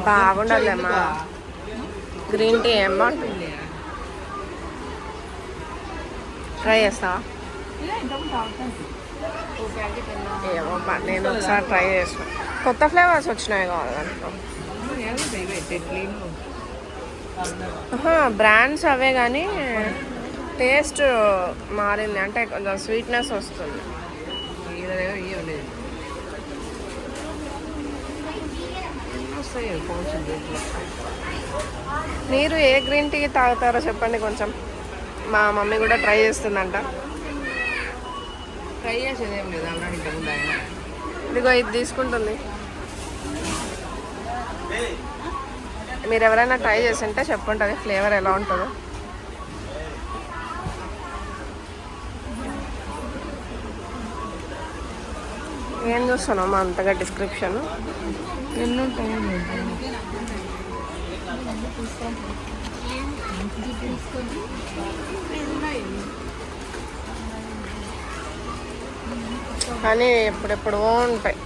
బాగుండదులేమ్మా. Green tea ఏం బాగుంటుంది. Try చేస్తావా? ఏమో నేను ఒకసారి ట్రై చేసిన. కొత్త ఫ్లేవర్స్ వచ్చినాయి కావాలి దాంట్లో. బ్రాండ్స్ అవే కానీ టేస్ట్ మారింది, అంటే కొంచెం స్వీట్నెస్ వస్తుంది. మీరు ఏ గ్రీన్ టీ తాగుతారో చెప్పండి కొంచెం. మా మమ్మీ కూడా ట్రై చేస్తుందంట. ట్రై చేసేది ఏం లేదు, అన్నాడు ఇంతకుముందు ఆయన. ఇదిగో ఇది తీసుకుంటుంది. మీరు ఎవరైనా ట్రై చేసి ఉంటే చెప్పుంటుంది ఫ్లేవర్ ఎలా ఉంటుందో. ఏం చూస్తున్నామా అంతగా డిస్క్రిప్షన్ ఎన్నో కానీ ఎప్పుడెప్పుడు ఉంటాయి.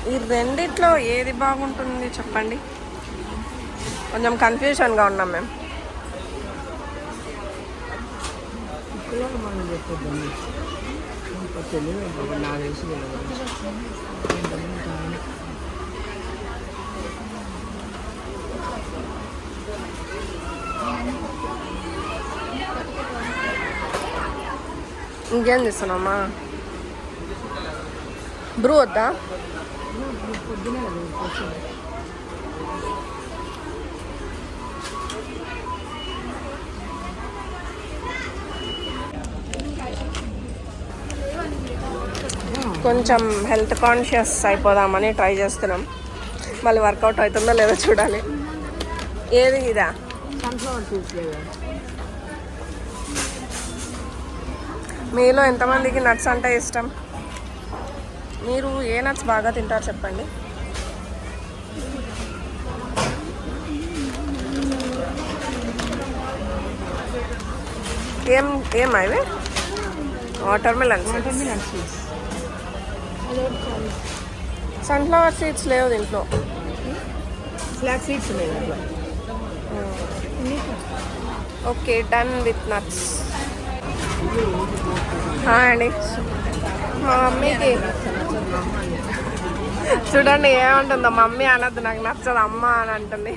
ఈ రెండిట్లో ఏది బాగుంటుంది చెప్పండి. కొంచెం కన్ఫ్యూషన్గా ఉన్నాం మేము. మనం చెప్పొద్దండి, తెలియదు నాకు తెలిసి ఇంకేం చేస్తున్నామా? బ్రూ వద్దా? పొద్దునే కొంచెం హెల్త్ కాన్షియస్ అయిపోదామని ట్రై చేస్తున్నాం. మళ్ళీ వర్కౌట్ అవుతుందో లేదో చూడాలి. ఏది ఇదా? సన్ఫ్లవర్ సీడ్స్ లేదా? మీలో ఎంతమందికి నట్స్ అంటే ఇష్టం? మీరు ఏ నట్స్ బాగా తింటారు చెప్పండి. ఏం అవి? Water melon seeds. Sunflower seeds లేవు దీంట్లో. ఫ్లాక్స్ సీడ్స్ ఉన్నాయి దాంట్లో. Okay, done with nuts. అండి మా మమ్మీకి చూడండి ఏమంటుందో. మమ్మీ అనద్దు, నాకు నచ్చదు అమ్మ అని అంటుంది.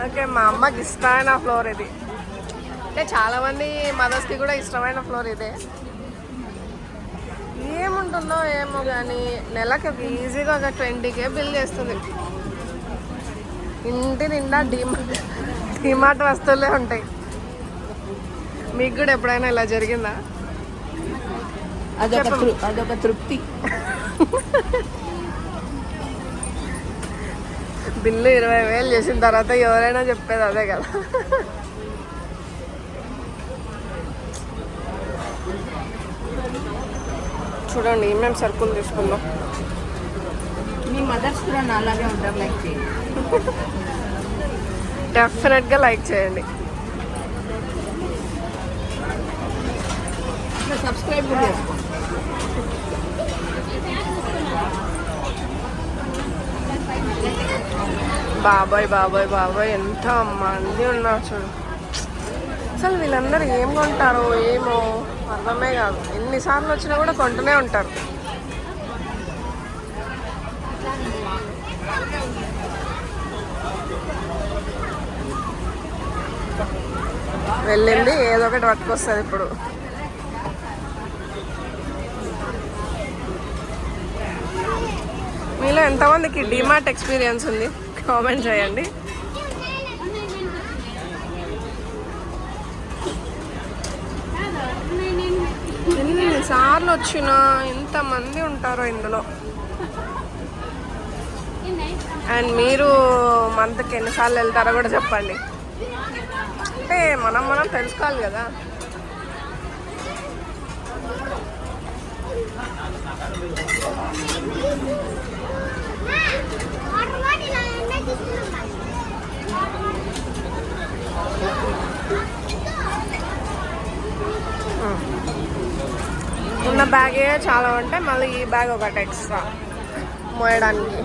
ఓకే, మా అమ్మకి ఇష్టమైన ఫ్లోర్ ఇది. అంటే చాలామంది మదర్స్కి కూడా ఇష్టమైన ఫ్లోర్ ఇదే. ఏముంటుందో ఏమో కానీ నెలకి ఈజీగా ఒక 20K బిల్ చేస్తుంది. ఇంటి నిండా డిమార్ట్ వస్తువులే ఉంటాయి. మీకు కూడా ఎప్పుడైనా ఇలా జరిగిందా? అదొక తృప్తి. బిల్లు 20,000 చేసిన తర్వాత ఎవరైనా చెప్పేది అదే కదా. చూడండి మేము సరుకులు తీసుకుందాం. మీ మదర్స్ కూడా అలాగే ఉంటారు, లైక్ చేయండి. డెఫినెట్గా లైక్ చేయండి. సబ్స్క్రైబ్ కూడా చేసుకోండి. బాబాయ్ బాబాయ్ బాబాయ్ ఎంత మంది ఉన్నారు చూడు. అసలు వీళ్ళందరూ ఏం కొంటారో ఏమో అర్థమే కాదు. ఎన్నిసార్లు వచ్చినా కూడా కొంటూనే ఉంటారు. వెళ్ళింది ఏదో ఒకటి పట్టుకొస్తుంది ఇప్పుడు. మీలో ఎంతమందికి డిమార్ట్ ఎక్స్పీరియన్స్ ఉంది కామెంట్ చేయండి. ఎన్నిసార్లు వచ్చినా ఎంతమంది ఉంటారో ఇందులో. అండ్ మీరు మంత్కి ఎన్నిసార్లు వెళ్తారో కూడా చెప్పండి. అంటే మనం తెలుసుకోవాలి కదా. బ్యాగే చాలా ఉంటాయి, మళ్ళీ ఈ బ్యాగ్ ఒకటి ఎక్స్ట్రా మోయడానికి.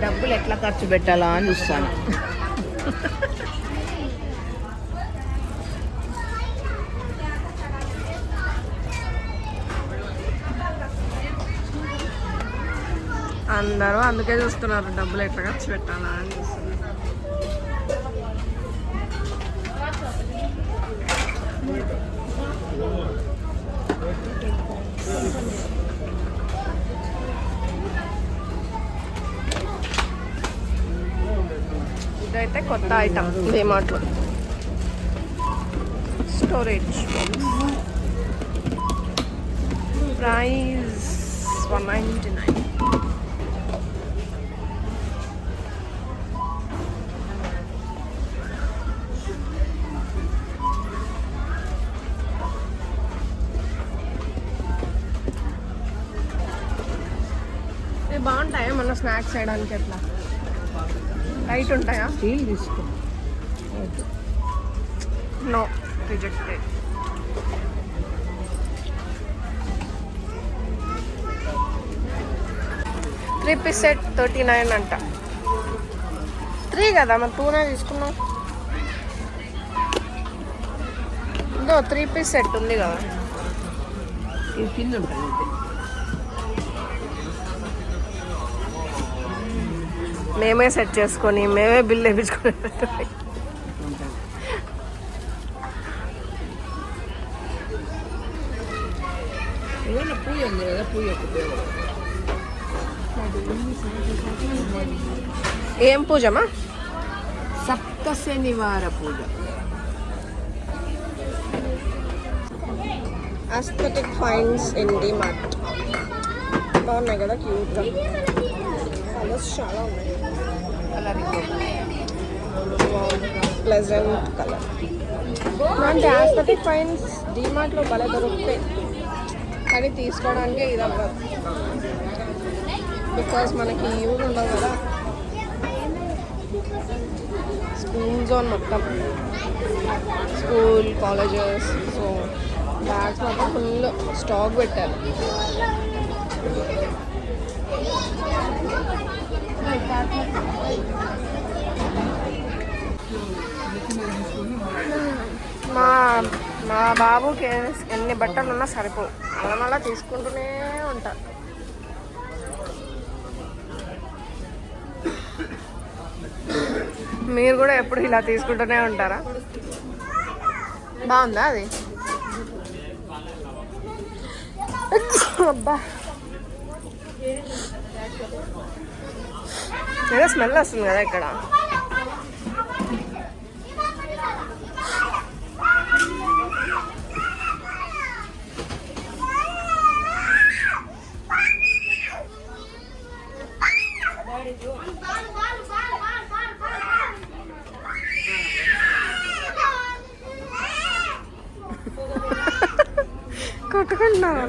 డబ్బులు ఎట్లా ఖర్చు పెట్టాలా అని చూస్తాను. అందరూ అందుకే చూస్తున్నారు, డబ్బులు ఎట్లా ఖర్చు పెట్టాలా అని చూస్తున్నారు. ఇదైతే కొత్త ఐటమ్ డిమార్ట్లో, స్టోరేజ్. ప్రైస్ 199. ఇవి బాగుంటాయా మన స్నాక్స్ చేయడానికి? ఎట్లా టైట్ ఉంటాయా? స్టీల్ తీసుకో. No, rejected. Three piece set 39 అంట. 3 కదా, మరి 2నే తీసుకున్నాం. ఇంకో 3 పీస్ సెట్ ఉంది కదా. ఇది కింద ఉంటుంది. మేమే సెట్ చేసుకొని మేమే బిల్ వేయించుకునేటట్టు. ఏదైనా పూజ ఉంది కదా, పూజ ఏం పూజమా? సప్త శనివార పూజ. Aesthetic finds in DMart. బాగున్నాయి కదా, క్యూట్గా. కలర్స్ చాలా ఉన్నాయి. Pleasant colour. అంటే ఆస్థెటిక్ ఫైండ్స్ డిమార్ట్లో భలే దొరుకుతాయి, కానీ తీసుకోవడానికి ఇది అవ్వదు. బికాస్ మనకి యూజ్ ఉండవు కదా. స్కూల్ జోన్ మొత్తం, స్కూల్, కాలేజెస్. సో బ్యాగ్స్ మాత్రం ఫుల్ స్టాక్ పెట్టారు. మా బాబుకి ఎన్ని బట్టలు ఉన్నా సరిపో, అలా తీసుకుంటూనే ఉంటా. మీరు కూడా ఎప్పుడు ఇలా తీసుకుంటూనే ఉంటారా? బాగుందా అది? అబ్బా, ఏదో స్మెల్ వస్తుంది కదా ఇక్కడ. కొట్టుకుంటున్నాను.